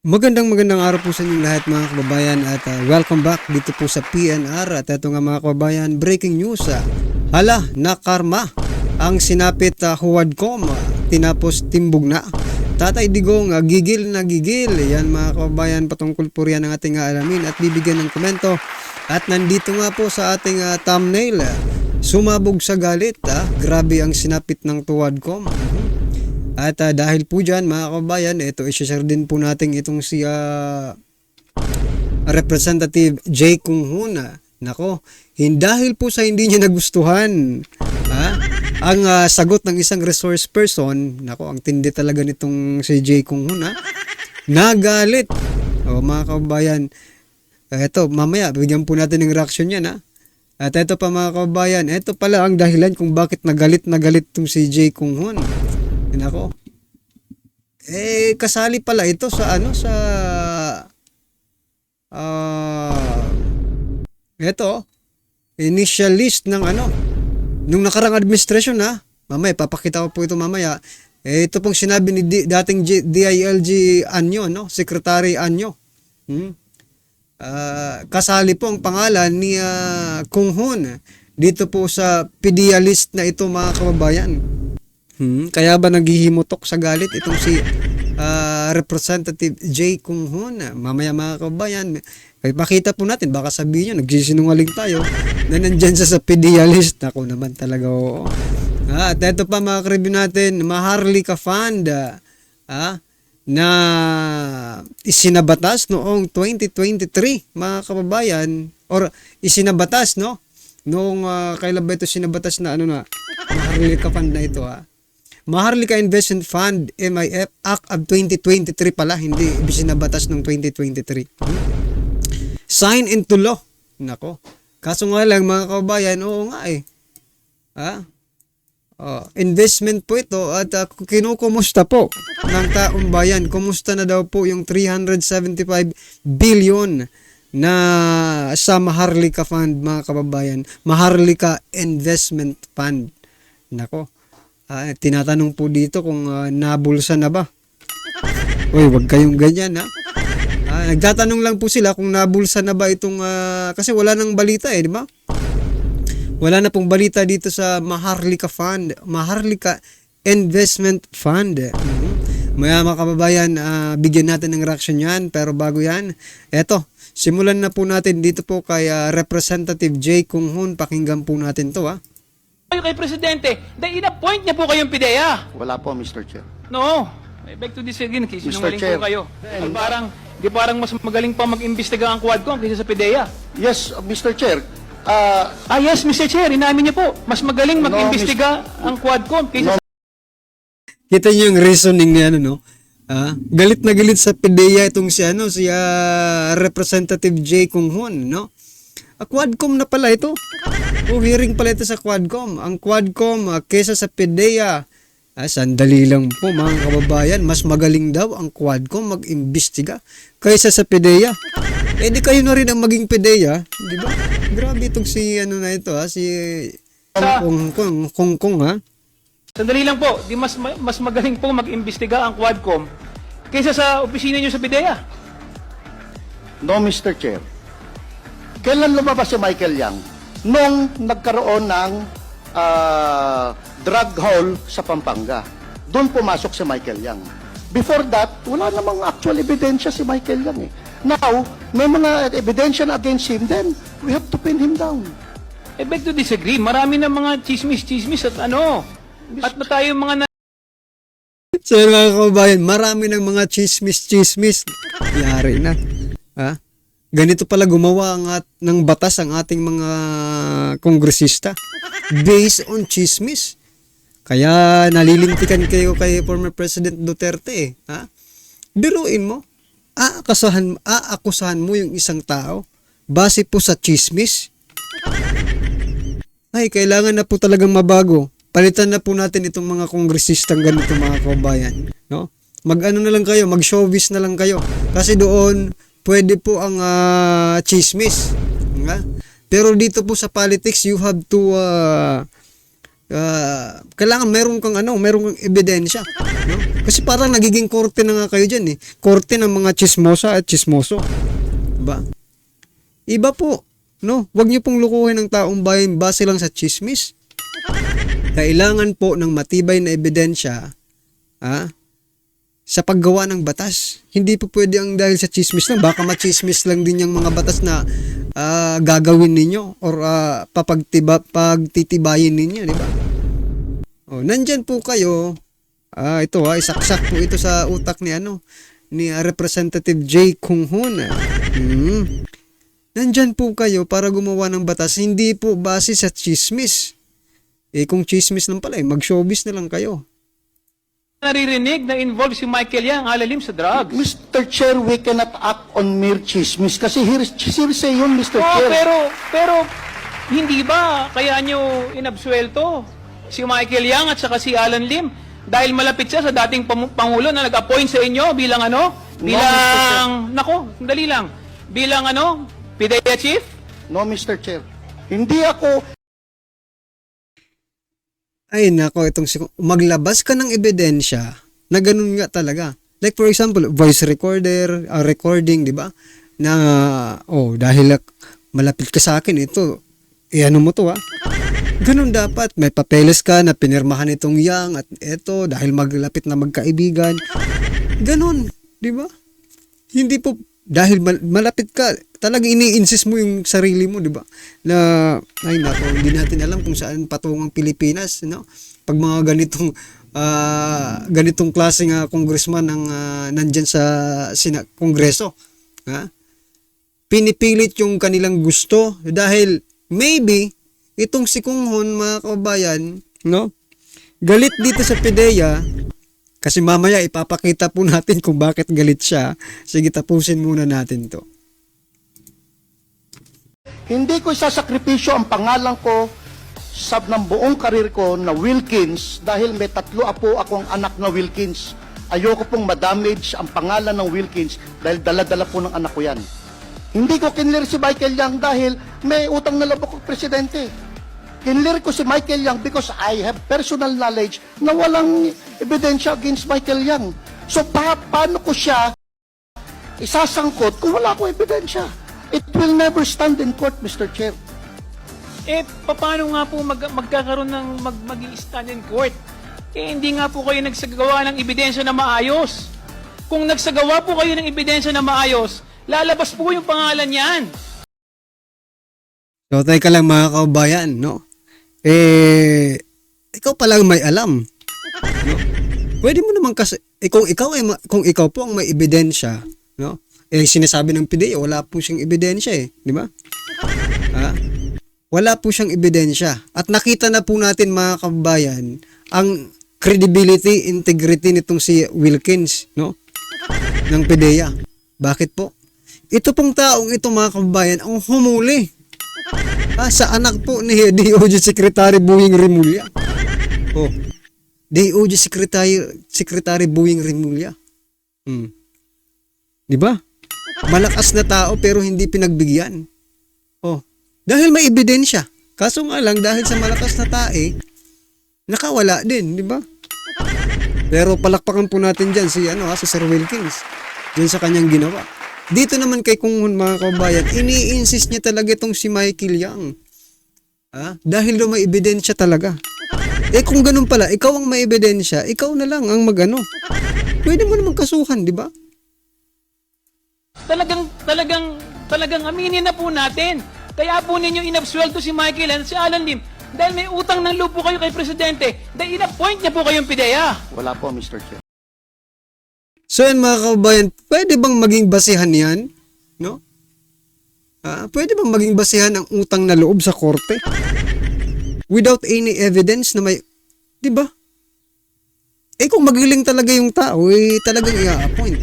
Magandang araw po sa inyong lahat mga kababayan at welcome back dito po sa PNR. At ito nga mga kababayan, breaking news. Hala, nakarma ang sinapit Huwadcom, tinapos timbog na. Tatay Digong, gigil na gigil. Yan mga kababayan, patungkol po riyan ang ating alamin at bibigyan ng komento. At nandito nga po sa ating thumbnail, sumabog sa galit. Grabe ang sinapit ng Huwadcom. At dahil po dyan mga kababayan, ito i-share din po natin itong si Representative Jay Kung Hoon. Nako, dahil po sa hindi niya nagustuhan ang sagot ng isang resource person, nako, ang tindi talaga nitong si Jay Kung Hoon, nagalit. O mga kababayan, ito mamaya bigyan po natin ng reaction yan. At ito pa mga kababayan, ito pala ang dahilan kung bakit nagalit itong si Jay Kung Hoon. Nako. Kasali pala ito sa ito initial list ng nung nakarang administration Mamaya papakita ko po ito mamaya. Ito pong sinabi ni dating DILG Anyo, Secretary Anyo. Kasali po ang pangalan ni Kung Hoon dito po sa PDEA list na ito mga kababayan. Kaya ba naghihimutok sa galit itong si Representative Jay Kung Hoon? Mamaya mga kababayan, pakita po natin, baka sabihin nyo nagsisinungaling tayo na nandyan sa PDEA list. Ako naman talaga, oo. At ito pa mga review natin, Maharlika Fund na isinabatas noong 2023 mga kababayan, or isinabatas noong kailan ba ito sinabatas na Maharlika Fund na ito Maharlika Investment Fund, MIF, Act of 2023 pala, hindi isinabatas noong 2023. Sign into law. Nako. Kaso nga lang mga kababayan, oo nga investment po ito at kinukumusta po ng taong bayan. Kumusta na daw po yung 375 billion na sa Maharlika Fund mga kababayan. Maharlika Investment Fund. Nako. Tinatanong po dito kung nabulsa na ba. Uy, wag kayong ganyan nagtatanong lang po sila kung nabulsa na ba itong kasi wala nang balita di ba? Wala na pong balita dito sa Maharlika Fund, Maharlika Investment Fund. Mga kababayan, bigyan natin ng reaction yan, pero bago yan, eto, simulan na po natin dito po kay Representative Jay Kung Hoon. Pakinggan po natin to Kayo kay Presidente, dahil ina-point niya po kayong PIDEA. Wala po, Mr. Chair. No, I beg to disagree, kasi sinungaling Chair. po kayo. Parang mas magaling pa mag-imbestiga ang Quadcom kaysa sa PIDEA. Yes, Mr. Chair. Yes, Mr. Chair, inamin niyo po, mas magaling mag-imbestiga ang Quadcom kaysa sa... Kita niyo yung reasoning niya galit na galit sa PIDEA itong si Representative Jay Kung Hoon, Quadcom na pala ito. Hearing pala ito sa Quadcom. Ang Quadcom kesa sa PIDEA. Sandali lang po mga kababayan. Mas magaling daw ang Quadcom mag-imbestiga kaysa sa PIDEA. Di kayo na rin ang maging PIDEA. Di ba? Grabe itong si si Kung Sandali lang po, di mas magaling po mag-imbestiga ang Quadcom kaysa sa opisina niyo sa PIDEA. No, Mr. Chair. Kailan lumabas si Michael Yang? Nung nagkaroon ng drug haul sa Pampanga. Doon pumasok si Michael Yang. Before that, wala namang actual ebidensya si Michael Yang Now, may mga ebidensya na against him, then we have to pin him down. I beg to disagree. Marami na mga chismis at At ba tayo mga So mga kababayan, marami ng mga chismis. Yari na. Ganito pala gumawa ng batas ang ating mga kongresista. Based on chismis. Kaya nalilintikan kayo kay former President Duterte. Biruin mo. Aakusahan mo yung isang tao base po sa chismis. Kailangan na po talagang mabago. Palitan na po natin itong mga kongresistang ganito mga kababayan. Mag-ano na lang kayo, mag-showbiz na lang kayo. Kasi doon, pwede po ang chismis. Pero dito po sa politics, you have to kailangan meron kang ebidensya, no? Kasi parang nagiging korte na nga kayo diyan eh. Korte ng mga chismosa at chismoso. Diba? Iba po, no? Huwag niyo pong lukuhin ng taong bayan base lang sa chismis. Kailangan po ng matibay na ebidensya, sa paggawa ng batas. Hindi po pwede ang dahil sa chismis lang. Baka machismis lang din yung mga batas na gagawin ninyo or pagtitibayin ninyo, di ba? Nandyan po kayo. Ito isaksak po ito sa utak ni Representative J. Kung Hoon. Nandyan po kayo para gumawa ng batas, hindi po base sa chismis. Kung chismis lang pala, mag-showbiz na lang kayo. Naririnig na involved si Michael Yang alalim sa drugs. Mr. Chair, we cannot act on mere chismis kasi hearsay yun, Mr. Chair. Pero hindi ba kaya nyo inabsuelto si Michael Yang at saka si Alan Lim dahil malapit siya sa dating Pangulo na nag-appoint sa inyo bilang sandali lang, bilang PIDEA Chief? No, Mr. Chair. Hindi ako Ay nako, maglabas ka ng ebidensya na ganun nga talaga. Like for example, voice recorder, recording, di ba? Na, dahil malapit ka sa akin, ito, ano mo to Ganun dapat. May papeles ka na pinirmahan itong Yang at ito, dahil maglapit na magkaibigan. Ganun, di ba? Hindi po, dahil malapit ka, talaga ini-insist mo yung sarili mo, di ba? Na, ay nako, hindi natin alam kung saan patungong Pilipinas, no? Pag mga ganitong klaseng congressman ang nandyan sa kongreso, pinipilit yung kanilang gusto dahil maybe itong si Kung Hoon, mga kababayan, no? Galit dito sa PIDEA kasi mamaya ipapakita po natin kung bakit galit siya. Sige, tapusin muna natin to. Hindi ko isasakripisyo ang pangalan ko ng buong karir ko na Wilkins dahil may 3 apo akong anak na Wilkins. Ayoko pong madamage ang pangalan ng Wilkins dahil dala-dala po ng anak ko yan. Hindi ko kinlir si Michael Yang dahil may utang na loob ako presidente. Kinlir ko si Michael Yang because I have personal knowledge na walang ebidensya against Michael Yang. So paano ko siya isasangkot kung wala akong ebidensya? It will never stand in court, Mr. Chair. Paano nga po magkakaroon ng mag-i-stand in court? Hindi nga po kayo nagsagawa ng ebidensya na maayos. Kung nagsagawa po kayo ng ebidensya na maayos, lalabas po yung pangalan niyan. So, teka lang mga kabayan, no? Ikaw palang may alam. No? Pwede mo naman kasi, kung ikaw po ang may ebidensya, no? Sinasabi ng PIDEA, wala po siyang ebidensya di ba? Wala po siyang ebidensya. At nakita na po natin mga kabayan, ang credibility, integrity nitong si Wilkins, no? Ng PIDEA. Bakit po? Ito pong taong ito mga kabayan, ang humuli sa anak po ni DOJ Secretary Boying Rimulya. DOJ Secretary Boying Rimulya. Di ba? Malakas na tao pero hindi pinagbigyan. Dahil may ebidensya. Kaso nga lang dahil sa malakas na tae, nakawala din, di ba? Pero palakpakan po natin diyan si Sir Wilkins. Diyan sa kanyang ginawa. Dito naman kay Kung Hoon, mga kabayan, ini-insist niya talaga itong si Michael Yang. Dahil daw may ebidensya talaga. Kung ganun pala, ikaw ang may ebidensya, ikaw na lang ang Pwede mo naman kasuhan, di ba? Talagang aminin na po natin. Kaya po ninyo inabsuelto si Michael at si Alan Lim dahil may utang ng loob po kayo kay Presidente dahil in-appoint niya po kayong PIDEA. Wala po, Mr. Chair. So yan mga kabayan, pwede bang maging basihan yan? No? Pwede bang maging basihan ang utang na loob sa korte? Without any evidence na may, di ba? Kung magiling talaga yung tao, talagang i-appoint.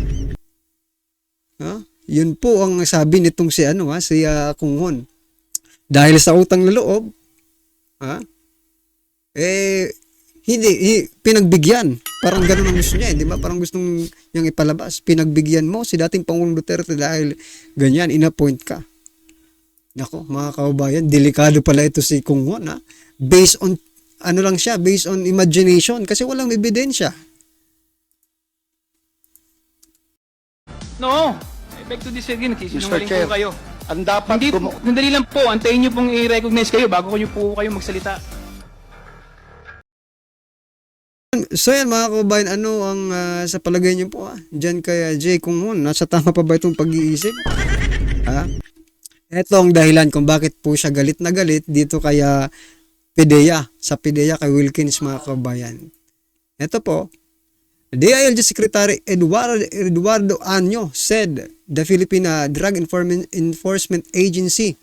Yun po ang sabi nitong si Kung Hoon. Dahil sa utang na loob, hindi pinagbigyan. Parang gano'n ang gusto niya, di ba? Parang gustong niyang ipalabas. Pinagbigyan mo si dating Pangulong Duterte dahil ganyan, in-appoint ka. Nako, mga kababayan, delikado pala ito si Kung Hoon, Based on ano lang siya, based on imagination kasi walang ebidensya. No, I beg to disagree, nagsisinungaling Chair, po kayo. ang dapat Hindi, sandali lang po, antayin nyo pong i-recognize kayo bago nyo po kayo magsalita. So yan mga kababayan, ano ang sa palagay niyo po dyan kay Jay Kung Hoon, nasa tama pa ba itong pag-iisip? Ito ang dahilan kung bakit po siya galit na galit dito kaya sa PDEA kay Wilkins mga kababayan. Ito po, DILG Secretary Eduardo Anyo said the Philippine Drug Enforcement Agency,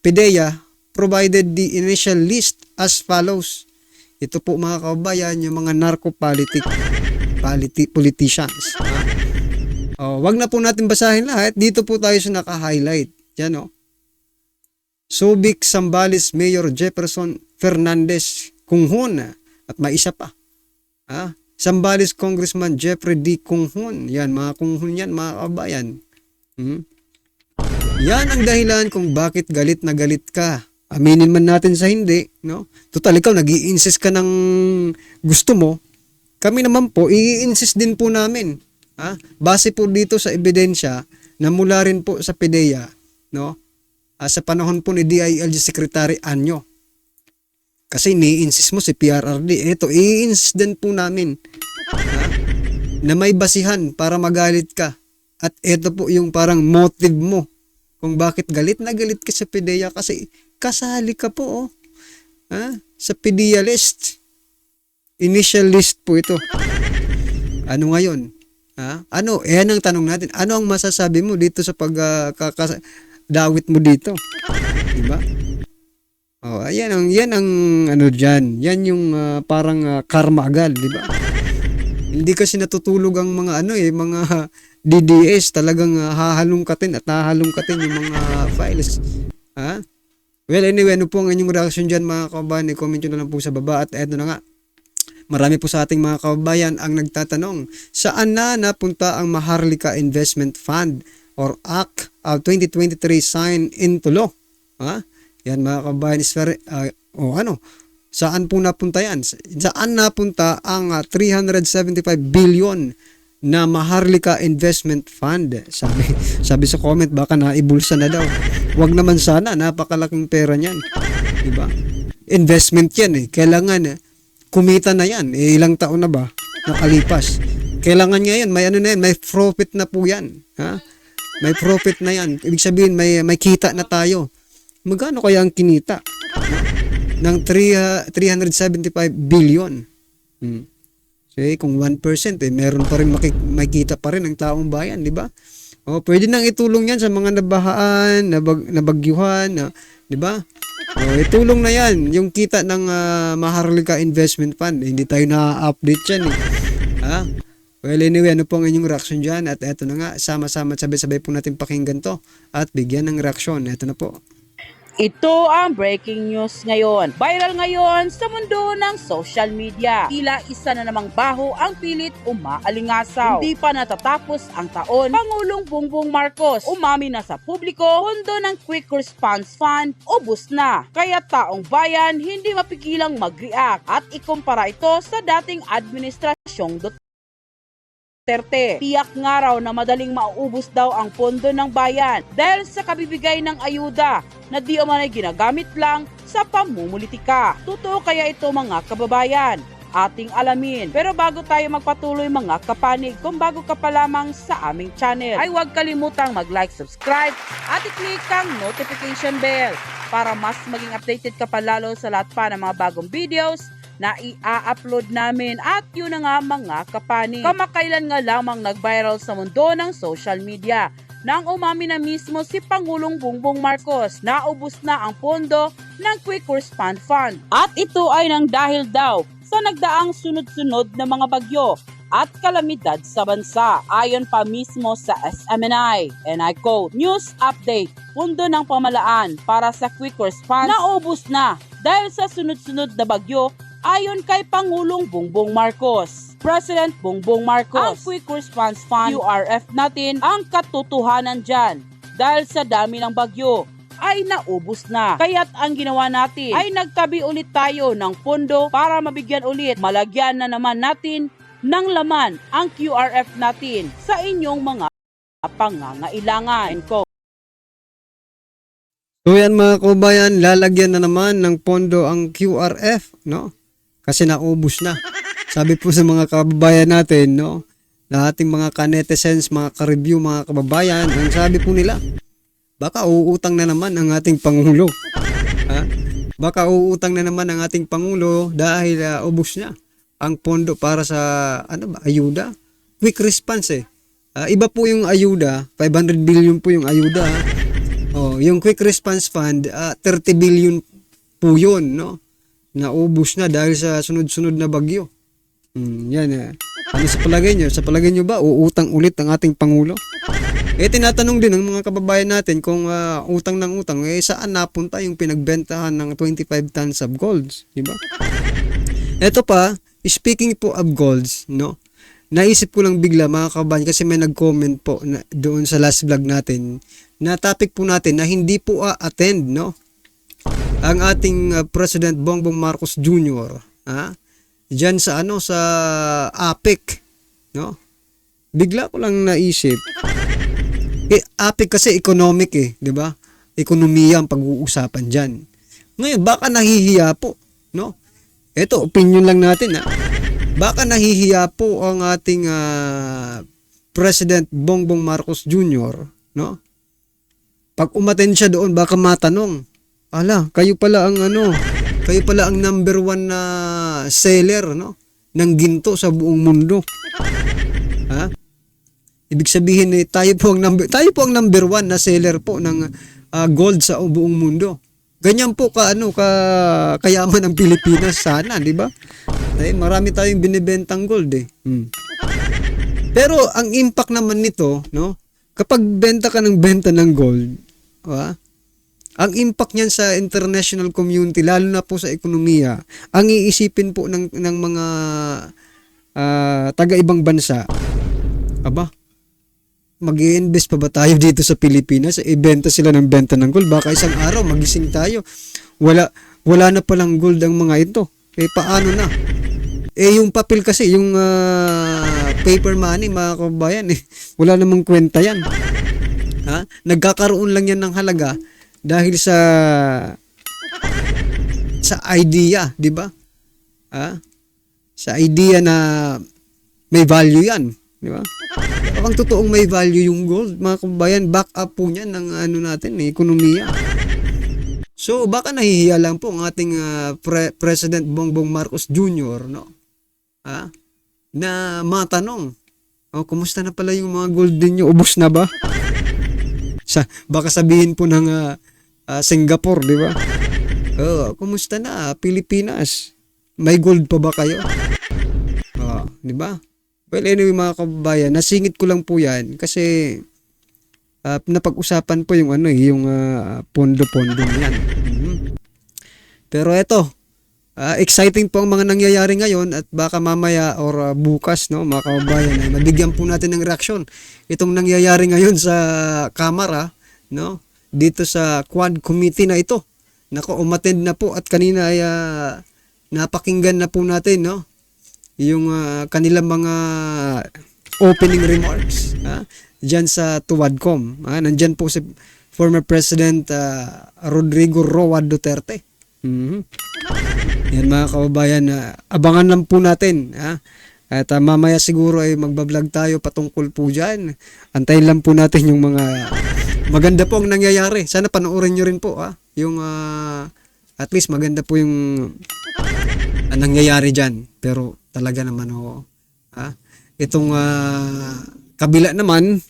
PDEA, provided the initial list as follows. Ito po mga kababayan, yung mga politicians. Wag na po natin basahin lahat. Dito po tayo sa naka-highlight. Yan o. Subic, Zambales, Mayor Jefferson Fernandez Kung Hoon. At may isa pa. Zambales Congressman Jeffrey D. Kung Hoon. Yan, mga Kung Hoon yan, mga kababayan. Yan ang dahilan kung bakit galit na galit ka. Aminin man natin sa hindi, no? Total, ikaw nag-i-insist ka ng gusto mo. Kami naman po, i-insist din po namin. Base po dito sa ebidensya na mula rin po sa PDEA, no? Sa panahon po ni DILG Secretary Anyo. Kasi ni-insist mo si PRRD. Ito, i-insist din po namin. Na may basihan para magalit ka. At ito po yung parang motive mo kung bakit galit na galit ka sa PDEA kasi kasali ka po sa PDEA list. Initial list po ito. Ano ngayon? Ano? Yan ang tanong natin. Ano ang masasabi mo dito sa pagdawit mo dito? Diba? Yan ang ano diyan. Yan yung parang karma agad, di ba? Hindi kasi natutulog ang mga mga DDS, talagang hahalungkatin at hahalungkatin yung mga files. Well, anyway, ano po ang inyong reaction dyan mga kababayan? I-comment nyo na lang po sa baba. At eto na nga, marami po sa ating mga kababayan ang nagtatanong, saan na napunta ang Maharlika Investment Fund or ACT 2023 sign into law? Yan mga kababayan, is very, saan po napunta yan? Saan napunta ang 375 billion na Maharlika Investment Fund? Sabi sa comment, baka naibulsa na daw. Wag naman sana, napakalaking pera niyan. Diba? Investment yan Kailangan kumita na yan. Ilang taon na ba nakalipas? Kailangan ngayon, may profit na po yan. May profit na yan. Ibig sabihin, may kita na tayo. Magkano kaya ang kinita? Ng 375 billion. So, kung 1%, meron pa rin makikita pa rin ang taong bayan, di ba? Pwede nang itulong yan sa mga nabahaan, nabagyuhan, di ba? Itulong na yan, yung kita ng Maharlika Investment Fund. Hindi tayo na-update yan Well, anyway, ano po ang inyong reaction dyan? At eto na nga, sama-sama, sabay-sabay po natin pakinggan to at bigyan ng reaksyon. Eto na po. Ito ang breaking news ngayon. Viral ngayon sa mundo ng social media. Tila isa na namang baho ang pilit umaalingasaw. Hindi pa natatapos ang taon, Pangulong Bongbong Marcos umami na sa publiko, pondo ng Quick Response Fund ubos na. Kaya taong bayan hindi mapigilang mag-react at ikumpara ito sa dating administrasyong Duterte. Tiyak nga raw na madaling mauubos daw ang pondo ng bayan dahil sa kabibigay ng ayuda na di umanay ginagamit lang sa pamumulitika. Totoo kaya ito mga kababayan? Ating alamin. Pero bago tayo magpatuloy mga kapanig, kung bago ka pa lamang sa aming channel, ay huwag kalimutang mag-like, subscribe at i-click ang notification bell para mas maging updated ka pa lalo sa lahat pa ng mga bagong videos na i-upload namin. At yun na nga mga kapanig, kamakailan nga lamang nag-viral sa mundo ng social media nang umami na mismo si Pangulong Bongbong Marcos na ubos na ang pondo ng Quick Response Fund. At ito ay nang dahil daw sa nagdaang sunod-sunod na mga bagyo at kalamidad sa bansa. Ayon pa mismo sa SMNI, and I quote, "News update, pondo ng pamalaan para sa Quick Response naubos na dahil sa sunod-sunod na bagyo." Ayon kay Pangulong Bongbong Marcos, President Bongbong Marcos, ang Quick Response Fund, QRF natin ang katotohanan dyan. Dahil sa dami ng bagyo ay naubos na. Kaya't ang ginawa natin ay nagtabi ulit tayo ng pondo para mabigyan ulit, malagyan na naman natin ng laman ang QRF natin sa inyong mga pangangailangan. So yan mga kababayan, lalagyan na naman ng pondo ang QRF, no? Kasi naubos na. Sabi po sa mga kababayan natin, no? Na ating mga ka-netizens, mga ka-review, mga kababayan, ang sabi po nila, baka uutang na naman ang ating Pangulo. Ha? Baka uutang na naman ang ating Pangulo dahil ubos na ang pondo para sa ayuda. Quick response eh. Iba po yung ayuda, 500 billion po yung ayuda. Oh, yung quick response fund, 30 billion po yun, no? Naubos na dahil sa sunod-sunod na bagyo. Yan. Ano sa palagay nyo? Sa palagay nyo ba, uutang ulit ang ating Pangulo? Tinatanong din ng mga kababayan natin kung utang ng utang, saan napunta yung pinagbentahan ng 25 tons of golds? Diba? Ito pa, speaking po of golds, no? Naisip ko lang bigla mga kababayan kasi may nag-comment po doon sa last vlog natin na topic po natin na hindi po attend, no? Ang ating President Bongbong Marcos Jr. Diyan sa sa APEC, no? Bigla ko lang naisip. APEC kasi economic 'di ba? Ekonomiya ang pag-uusapan diyan. Ngayon baka nahihiya po, no? Ito opinion lang natin Baka nahihiya po ang ating President Bongbong Marcos Jr., no? Pag umattend siya doon, baka matanong, kayo pala ang kayo pala ang number 1 na seller, no? Ng ginto sa buong mundo. Ha? Ibig sabihin tayo po ang number 1 na seller po ng gold sa buong mundo. Ganyan po kayaman ang Pilipinas sana, di ba? Marami tayong binibentang gold Pero ang impact naman nito, no? Kapag benta ka ng gold, ang impact niyan sa international community, lalo na po sa ekonomiya, ang iisipin po ng mga taga-ibang bansa, mag-i-invest pa ba tayo dito sa Pilipinas? Ibenta sila ng benta ng gold. Baka isang araw magising tayo. Wala na palang gold ang mga ito. Paano na? Yung papel kasi, yung paper money, mga kababayan, wala namang kwenta yan. Nagkakaroon lang yan ng halaga dahil sa idea, di ba? Sa idea na may value yan, di ba? Ang totoong may value yung gold, mga kababayan, back up po niyan ng natin, ekonomiya. So, baka nahihiya lang po ang ating President Bongbong Marcos Jr., no? Na matanong, kumusta na pala yung mga gold ninyo? Ubos na ba? Baka sabihin po ng Singapore, di ba? Kumusta na, Pilipinas? May gold pa ba kayo? Di ba? Well, anyway mga kababayan, nasingit ko lang po yan kasi napag-usapan po yung yung pondo-pondo yan. Pero eto, exciting po ang mga nangyayari ngayon at baka mamaya or bukas, no, mga kababayan, mabigyan po natin ng reaksyon itong nangyayari ngayon sa Kamara, no, dito sa Quad Committee na ito. Umattend na po at kanina ay napakinggan na po natin, no, yung kanilang mga opening remarks dyan sa Tuwadcom. Nandyan po si former President Rodrigo Roa Duterte. Yan mga kababayan, abangan lang po natin. At mamaya siguro ay magbablog tayo patungkol po dyan. Antayin lang po natin yung mga maganda po ang nangyayari. Sana panoorin nyo rin po. Yung at least maganda po yung nangyayari dyan. Pero talaga naman itong kabila naman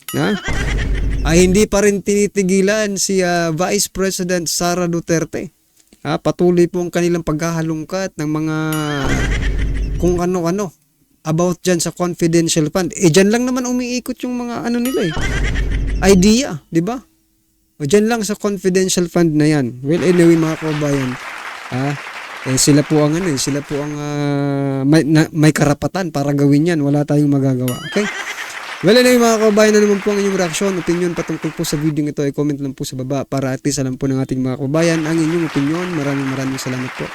ay hindi pa rin tinitigilan si Vice President Sara Duterte. Patuloy po ang kanilang paghahalungkat ng mga kung ano-ano about dyan sa confidential fund. Dyan lang naman umiikot yung mga nila idea, di ba? Dyan lang sa confidential fund na yan. Well, anyway mga kababayan, sila po ang may karapatan para gawin yan. Wala tayong magagawa. Okay? Well, anyway mga kababayan, na naman po ang inyong reaksyon, opinion patungkol po sa video ito ay comment lang po sa baba para at least alam po ng ating mga kababayan ang inyong opinion. Maraming salamat po.